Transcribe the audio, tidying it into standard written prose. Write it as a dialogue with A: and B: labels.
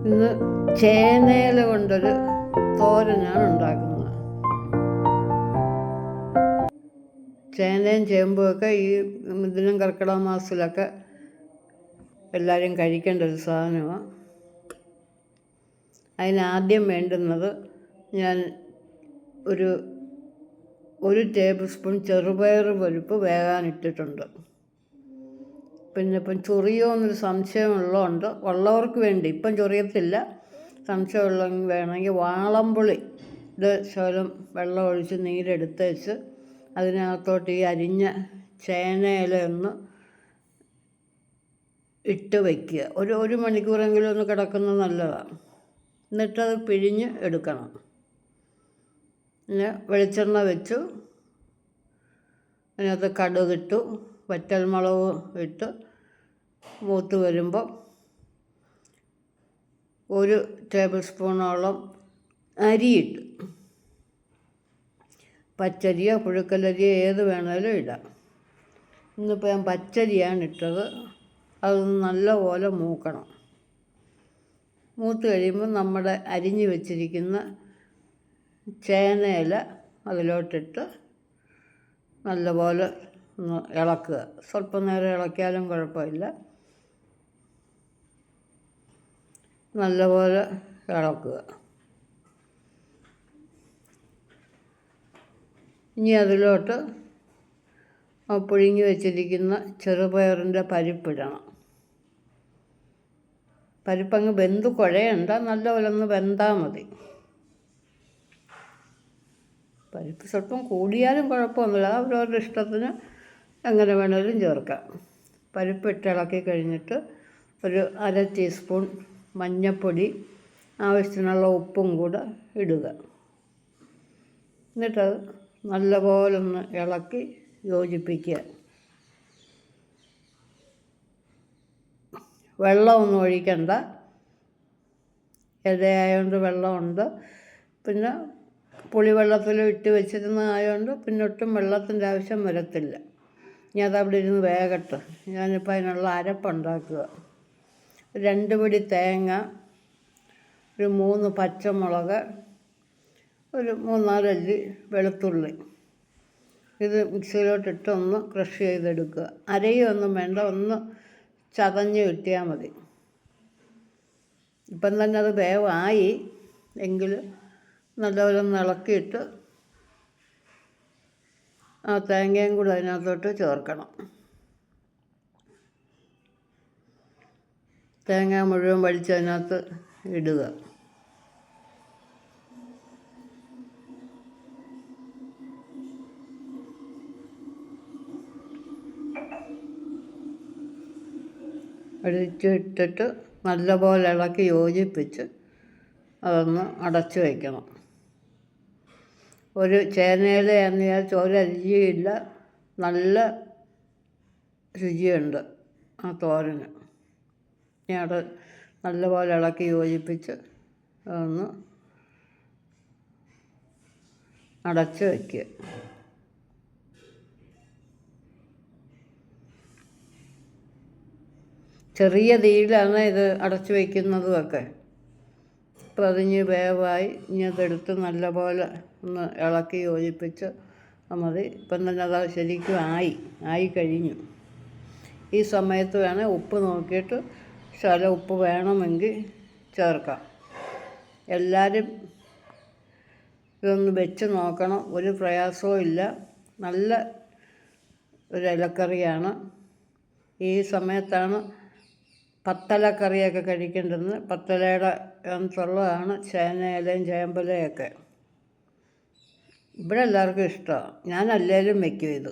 A: ഇന്ന് ചേനയില കൊണ്ടൊരു തോരനാണ് ഉണ്ടാക്കുന്നത്. ചേനയും ചേമ്പുമൊക്കെ ഈ ഇതിനും കർക്കിടക മാസത്തിലൊക്കെ എല്ലാവരും കഴിക്കേണ്ട ഒരു സാധനമാണ്. അതിനാദ്യം വേണ്ടുന്നത് ഞാൻ ഒരു ടേബിൾ സ്പൂൺ ചെറുപയർ പരിപ്പ് വേകാനിട്ടിട്ടുണ്ട്. പിന്നെ ഇപ്പം ചൊറിയോ എന്നൊരു സംശയമുള്ളതുകൊണ്ട് ഉള്ളവർക്ക് വേണ്ടി ഇപ്പം ചൊറിയത്തില്ല, സംശയമുള്ളെങ്കിൽ വേണമെങ്കിൽ വാളംപുളി ശകലം വെള്ളം ഒഴിച്ച് നീരെടുത്ത് വെച്ച് അതിനകത്തോട്ട് ഈ അരിഞ്ഞ ചേനയില ഒന്ന് ഇട്ട് വയ്ക്കുക. ഒരു മണിക്കൂറെങ്കിലും ഒന്ന് കിടക്കുന്നത് നല്ലതാണ്. എന്നിട്ടത് പിഴിഞ്ഞ് എടുക്കണം. പിന്നെ വെളിച്ചെണ്ണ വെച്ചു, അതിനകത്ത് കടുകിട്ടു, വറ്റൽമുളക് ഇട്ട് മൂത്ത് വരുമ്പോൾ 1 ടേബിൾ സ്പൂണോളം അരിയിട്ട്, പച്ചരിയോ പുഴുക്കലരിയോ ഏത് വേണേലും ഇടാം. ഇന്നിപ്പോൾ ഞാൻ പച്ചരിയാണ് ഇട്ടത്. അതൊന്ന് നല്ലപോലെ മൂക്കണം. മൂത്ത് കഴിയുമ്പോൾ നമ്മുടെ അരിഞ്ഞ് വെച്ചിരിക്കുന്ന ചേനയില അതിലോട്ടിട്ട് നല്ലപോലെ ഒന്ന് ഇളക്കുക. സ്വല്പം നേരം ഇളക്കിയാലും കുഴപ്പമില്ല. നല്ലപോലെ ഇളക്കുക. ഇനി അതിലോട്ട് പുഴുങ്ങി വെച്ചിരിക്കുന്ന ചെറുപയറിൻ്റെ പരിപ്പിടണം. പരിപ്പങ്ങ് വെന്ത് കുഴയണ്ട, നല്ലപോലെ ഒന്ന് വെന്താൽ മതി. പരിപ്പ് സ്വല്പം കൂടിയാലും കുഴപ്പമൊന്നുമില്ല, അവരവരുടെ ഇഷ്ടത്തിന് എങ്ങനെ വേണമെങ്കിലും ചേർക്കാം. പരിപ്പിട്ട് ഇളക്കി കഴിഞ്ഞിട്ട് 1/2 ടീസ്പൂൺ മഞ്ഞൾപ്പൊടി, ആവശ്യത്തിനുള്ള ഉപ്പും കൂടെ ഇടുക. എന്നിട്ടത് നല്ലപോലെ ഒന്ന് ഇളക്കി യോജിപ്പിക്കുക. വെള്ളമൊന്നും ഒഴിക്കണ്ട, ഇലയായതുകൊണ്ട് വെള്ളമുണ്ട്. പിന്നെ പുളിവെള്ളത്തിൽ ഇട്ട് വെച്ചിരുന്നതായതുകൊണ്ട് പിന്നെ ഒട്ടും വെള്ളത്തിൻ്റെ ആവശ്യം വരത്തില്ല. ഇനി അതവിടെ ഇരുന്ന് വേകട്ടെ. ഞാനിപ്പോൾ അതിനുള്ള അരപ്പുണ്ടാക്കുക. 2 പിടി തേങ്ങ, 3 പച്ചമുളക്, 3-4 അല്ലി വെളുത്തുള്ളി, ഇത് മിക്സിയിലോട്ടിട്ട് ഒന്ന് ക്രഷ് ചെയ്തെടുക്കുക. അരയൊന്നും വേണ്ട, ഒന്ന് ചതഞ്ഞ് കിട്ടിയാൽ മതി. ഇപ്പം തന്നെ അത് വേവായി എങ്കിൽ നല്ലപോലെ ഒന്ന് ഇളക്കിയിട്ട് ആ തേങ്ങയും കൂടെ അതിനകത്തോട്ട് ചേർക്കണം. തേങ്ങ മുഴുവൻ വലിച്ച് അതിനകത്ത് ഇടുക. ഇട്ടിട്ട് നല്ലപോലെ ഇളക്കി യോജിപ്പിച്ച് അതൊന്ന് അടച്ച് വയ്ക്കണം. ഒരു ചേനയിലയാണെന്ന് വിചാരിച്ച് ഒരരിയില്ല, നല്ല രുചിയുണ്ട് ആ തോരന്. ഇനി അത് നല്ലപോലെ ഇളക്കി യോജിപ്പിച്ച് അതൊന്ന് അടച്ച് വയ്ക്കുക. ചെറിയ തീയിലാണ് ഇത് അടച്ചു വയ്ക്കുന്നതുമൊക്കെ. അപ്പോൾ അതിന് വേവായി. ഇനി അതെടുത്ത് നല്ലപോലെ ഒന്ന് ഇളക്കി യോജിപ്പിച്ച് മതി. ഇപ്പം തന്നെ അത് ശരിക്കും ആയി കഴിഞ്ഞു. ഈ സമയത്ത് വേണേൽ ഉപ്പ് നോക്കിയിട്ട് ശകലം ഉപ്പ് വേണമെങ്കിൽ ചേർക്കാം. എല്ലാവരും ഇതൊന്ന് വെച്ച് നോക്കണം, ഒരു പ്രയാസവും ഇല്ല. നല്ല ഒരു ഇലക്കറിയാണ്. ഈ സമയത്താണ് പത്തലക്കറിയൊക്കെ കഴിക്കേണ്ടത്. പത്തലയുടെ അകത്തുള്ളതാണ് ചേനയിലയും ചേമ്പലയൊക്കെ. ഇവിടെ എല്ലാവർക്കും ഇഷ്ടമാണ്. ഞാൻ അല്ലേലും വയ്ക്കും ഇത്.